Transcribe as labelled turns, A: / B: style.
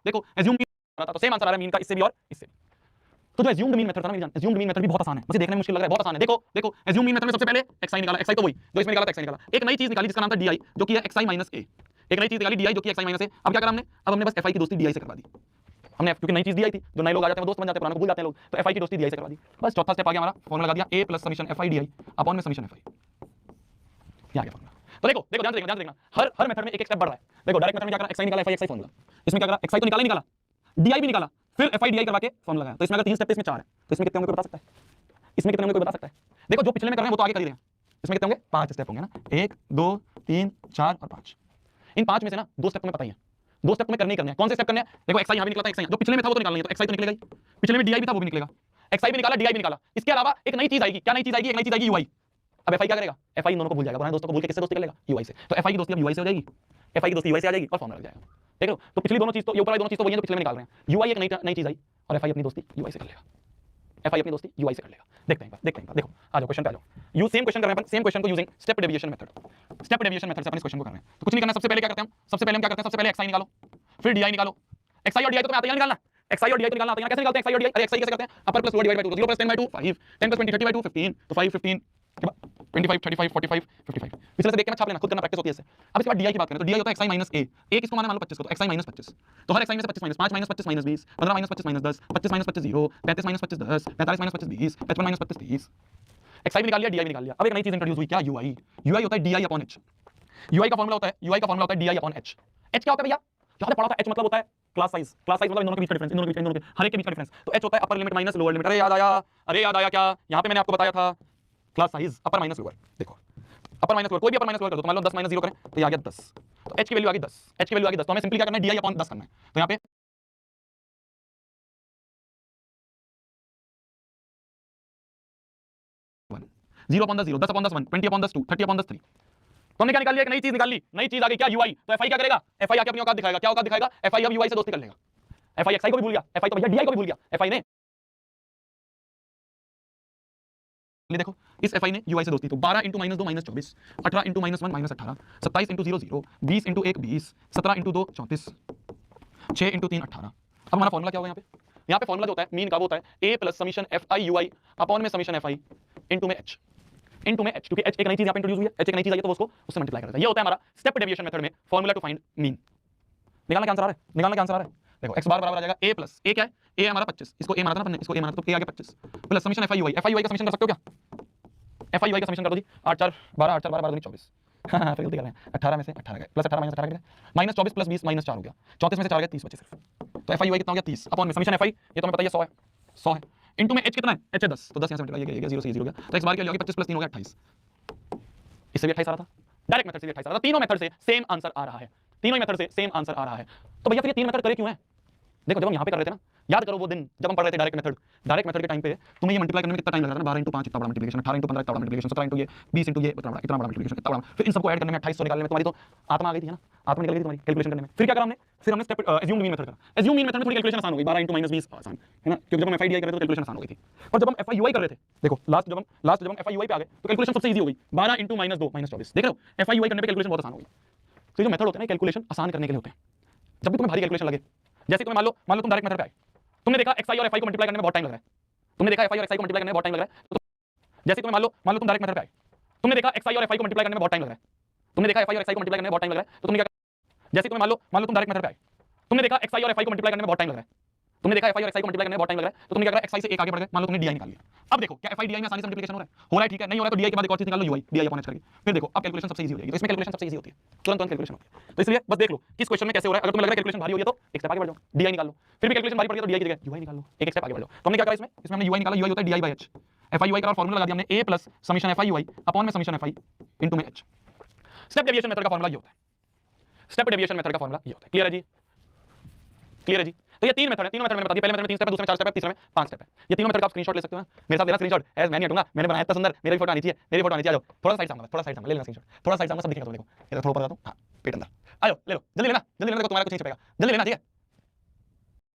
A: देखो एज्यूम था तो सेम आंसर आ रहा है मीन का इससे भी और इससे भी। तो जो एज्यूम्ड मीन मेथड था ना मेरी जान, एज्यूम्ड मीन मेथड भी बहुत आसान है, मुझे देखने में मुश्किल लग रहा है, बहुत आसान है। देखो देखो एज्यूम मीन मेथड में सबसे पहले xi निकाला, xi तो वही जो इसमें निकाला था, xi निकाला, एक नई चीज निकाली जिसका नाम था di जो कि है xi माइनस a, एक नई चीज निकाली di जो कि xi माइनस a। अब क्या करा हमने, अब हमने बस fi की दोस्ती di से करवा दी हमने, क्योंकि नई चीज di थी, जो नए लोग आ जाते हैं वो दोस्त बन जाते हैं, पुराने को भूल जाते हैं लोग, तो fi की दोस्ती di से करवा दी। बस चौथा स्टेप आ गया हमारा, फॉर्मूला लगा दिया a plus summation fi di upon में समीशन fi, ये आ गया फॉर्मूला। तो देखो देखो ध्यान से देखना, हर मेथड में एक एक स्टेप बढ़ रहा है। देखो डायरेक्ट मेथड में क्या करा, xi निकाला, fi फॉर्मूला, इसमें क्या करा, xi तो निकाला ही निकाला, di भी निकाला, फिर fi di करवा के फॉर्मूला लगाया। तो इसमें अगर तीन स्टेप थे, इसमें चार है, तो इसमें कितने होंगे कोई बता सकता है, इसमें कितने होंगे कोई बता सकता है। देखो जो पिछले में कर रहे हैं वो तो आगे कर ही रहे हैं, इसमें कितने होंगे, 5 स्टेप होंगे ना, 1 2 3 4 और 5। इन 5 में से ना 2 स्टेप तुम्हें पता ही है, 2 स्टेप तुम्हें करने ही करने हैं। कौन से स्टेप करने हैं, देखो xi यहां भी निकला था, xi जो पिछले में था वो तो निकालना है, तो xi तो निकलेगा ही, पिछले में di भी था वो भी निकलेगा, xi भी निकाला di भी निकाला। इसके अलावा एक नई चीज आएगी, क्या नई चीज आएगी, एक नई चीज आएगी ui। अब fi क्या करेगा, fi इन दोनों को भूल जाएगा, पुराने दोस्तों को भूल के किससे दोस्ती कर लेगा, ui से। तो fi की दोस्ती अब ui से हो जाएगी, fi की दोस्ती ui से आ जाएगी और फॉर्मूला लग जाएगा। देख लो, तो पिछली दोनों चीज तो ये ऊपर वाली दोनों चीज तो वही है जो पिछले में निकाल रहे हैं, ui एक नई चीज आई और fi अपनी दोस्ती ui से कर लेगा, fi अपनी दोस्ती ui से कर लेगा। देखते हैं एक बार, देखो आ जाओ क्वेश्चन पे आ जाओ। यू सेम क्वेश्चन कर रहे हैं अपन, सेम क्वेश्चन को using step deviation method, step deviation method से अपन इस क्वेश्चन को कर रहे हैं। तो कुछ नहीं करना, सबसे पहले क्या करते हैं हम, सबसे पहले हम क्या करते हैं, सबसे पहले xi निकालो, फिर di निकालो। xi और di तो तुम्हें आता है निकालना, xi और di तो निकालना आता है, कैसे निकालते हैं xi और di, अरे xi कैसे करते हैं, upper plus lower divide by 2, 0 plus 10 by 2 5, 10 plus 20 30 by 2 15, तो 5 15 के बाद 25 35 45 55। पिछले से देख के मैं छाप लेना, खुद करना, प्रैक्टिस होती है इससे। अब इसके बाद di की बात करें तो di होता है xi माइनस a, a किसको माना मान लो 25 को, तो xi माइनस 25, तो हर xi में से 25 minus 5 minus 25 minus 20, 15 minus 25 minus 10, 25 minus 25 0, 35 minus 25 10, 45 minus 25 20, 55 minus 25 30। xi भी निकाल लिया, di भी निकाल लिया। अब एक नई चीज इंट्रोड्यूस हुई, क्या ui, ui होता है di अपॉन h, ui का फॉर्मूला होता है, ui का फॉर्मूला होता है di अपॉन h। h क्या होता है भैया, जो हमने पढ़ा था, h मतलब होता है क्लास साइज, क्लास साइज मतलब इन दोनों के बीच का डिफरेंस, इन दोनों के हर एक के बीच का डिफरेंस। तो h होता है upper limit minus lower limit. अरे याद आया क्या, यहाँ पे मैंने आपको बताया था क्लास साइज अपर माइनस लोअर। देखो अपर माइनस लोअर, कोई भी अपर माइनस लोअर कर दो, तो मान लो 10 माइनस 0 करें तो ये आ गया 10, तो h की वैल्यू आ गई 10, h की वैल्यू आ गई 10, तो हमें सिंपली क्या करना है, di अपॉन 10 करना है। तो यहाँ पे 0 अपॉन 10 0, 10 अपॉन 10 1, 20 अपॉन 10 2, 30 अपॉन 10 3। तो हमने क्या निकाल लिया, एक नई चीज निकाल ली, नई चीज आ गई क्या ui। तो fi क्या करेगा, fi आके अपनी औकात दिखाएगा, क्या औकात दिखाएगा, fi अब ui से दोस्ती कर लेगा। fi xi को भी भूल गया, fi तो भैया di को भी भूल गया, fi ने देखो इस fi ने ui से दोस्ती, तो 12 × -2 -24, 18 × -1 -18, 27 × 0 0, 20 × 1 20, 17 × 2 34, 6 × 3 18। अब हमारा फॉर्मूला क्या होगा यहाँ पे फॉर्मूला जो होता है मीन का वो होता है a plus summation fi ui upon में समीशन fi इनटू में h, क्योंकि h एक नई चीज यहाँ पे इंट्रोड्यूस हुई है, h एक नई चीज आई है तो उसको उससे मल्टीप्लाई करता है। ये होता है हमारा स्टेप डेविएशन मेथड में फॉर्मूला टू फाइंड मीन। निकालना क्या आंसर आ रहा है, निकालना क्या आंसर आ रहा है, देखो x बार बराबर आ जाएगा a प्लस a क्या है, a है हमारा 25, इसको a माना था ना अपन ने, इसको a माना था तो a आ गया 25 प्लस समीशन fi ui का समीशन कर सकते हो क्या, fi का समीशन कर दो जी, 8 4 12 8 4 12 12 24, हां फिर गलती कर रहे हैं, 18 में से 18 गए प्लस 18 माइनस 18 गए माइनस 24 प्लस 20 माइनस 4 हो गया, 34 में से 4 गया 30 बचे सिर्फ। तो fi कितना हो गया 30 अपॉन में समीशन fi, ये तो हमें पता है 100 है, 100 है इनटू में h कितना है, h है 10, तो 10 यहां से मल्टीप्लाई ये 0 से 0 हो गया, तो x बार के लिए 25 प्लस 3 हो गया 28, इससे भी 28 आ रहा था, डायरेक्ट मेथड से भी 28 आ रहा था, तीनों मेथड से सेम आंसर आ रहा है, तीनों मेथड से सेम आंसर आ रहा है। तो भैया फिर ये तीन मेथड करे क्यों है, देखो जब हम यहाँ पे कर रहे थे ना, याद करो वो दिन जब हम पढ़ रहे थे डायरेक्ट मेथड के टाइम पे तुम्हें ये मल्टीप्लाई करने में कितना टाइम लगा था ना, 12 × 5 इतना बड़ा मल्टीप्लिकेशन, 18 × 15 इतना बड़ा मल्टीप्लिकेशन, 17 × ये 20 × ये इतना बड़ा मल्टीप्लिकेशन, इतना बड़ा, फिर इन सबको ऐड करने में 2800 निकालने में तुम्हारी तो आत्मा आ गई थी ना, आत्मा निकल गई थी तुम्हारी कैलकुलेशन करने में। फिर क्या करा हमने, फिर हमने स्टेप एज्यूम्ड मीन मेथड करा, एज्यूम्ड मीन मेथड में थोड़ी कैलकुलेशन आसान हो गई, 12 × -20 आसान है ना, क्योंकि जब हम fi di कर रहे थे तो कैलकुलेशन आसान हो गई थी, और जब हम fi ui कर रहे थे, देखो लास्ट जब हम fi ui पे आ गए तो कैलकुलेशन सबसे इजी हो गई, 12 × -2 -24, देख रहे हो fi ui करने पे कैलकुलेशन बहुत आसान हो गई। तो ये जो मेथड होते हैं ना कैलकुलेशन आसान करने के लिए होते हैं, जब भी तुम्हें भारी कैलकुलेशन लगे, जैसे तुम्हें मान लो तुम डायरेक्ट मेथड पे आए, तुमने देखा xi और fi को मल्टीप्लाई करने में बहुत टाइम लग रहा है, तुमने देखा fi और xi को मल्टीप्लाई करने में बहुत टाइम लग रहा है, तो जैसे तुम्हें मान लो तुम डायरेक्ट मेथड पे आए, तुमने देखा xi और fi को मल्टीप्लाई करने में बहुत टाइम लग रहा है, तुमने देखा fi और xi को मल्टीप्लाई करने में बहुत टाइम लग रहा है, तो तुमने क्या, जैसे तुम्हें मान लो तुम डायरेक्ट मेथड पे आए, तुमने देखा xi और fi को मल्टीप्लाई करने में बहुत टाइम लग रहा है, तुमने देखा fi और xi को मल्टीप्लाई करने में बहुत टाइम लग रहा है, तो तुमने क्या करा, xi से एक आगे बढ़ गए, मान लो तुमने di निकाल लिया। अब देखो क्या fi di में आसानी से मल्टीप्लिकेशन हो रहा है, ठीक है, नहीं हो रहा है तो di के बाद एक और चीज निकाल लो ui, di अपॉन h करके, फिर देखो अब कैलकुलेशन सबसे इजी हो जाएगी, तो इसमें कैलकुलेशन सबसे इजी होती है, तुरंत कैलकुलेशन होती है। तो इसलिए बस देख लो किस क्वेश्चन में कैसे हो रहा है, अगर तुम्हें लग रहा है कैलकुलेशन भारी हो रही है तो एक स्टेप आगे बढ़ जाओ, di निकाल लो, फिर भी कैलकुलेशन भारी पड़ गई तो di की जगह ui निकाल लो, एक स्टेप आगे बढ़ जाओ। तो हमने क्या करा, इसमें हमने ui निकाला, ui होता है di by h, fi ui का फॉर्मूला लगा दिया हमने a plus summation fi ui upon में समीशन fi इनटू में h। स्टेप डेविएशन मेथड का फॉर्मूला ये होता है, स्टेप डेविएशन मेथड का फॉर्मूला ये होता है, क्लियर है जी, क्लियर है जी। तो ये तीन मेथड है, तीनों मेथड मैंने बता दिया, पहले मेथड में 3 स्टेप है, दूसरे में 4 स्टेप है, तीसरे में 5 स्टेप है। ये तीनों मेथड का आप स्क्रीनशॉट ले सकते हो, मेरे साथ लेना स्क्रीनशॉट, एज मैं नहीं हटूंगा, मैंने बनाया इतना सुंदर, मेरी फोटो आनी चाहिए, मेरी फोटो आनी चाहिए, आ जाओ थोड़ा साइड सामने, थोड़ा साइड सामने ले लेना स्क्रीनशॉट, थोड़ा साइड सामने सब दिखेगा, तुम देखो ये थोड़ा ऊपर जाता हूं, हां पेट अंदर आ जाओ, ले लो जल्दी लेना देखो तुम्हारा कुछ नहीं छपेगा, जल्दी लेना ठीक है।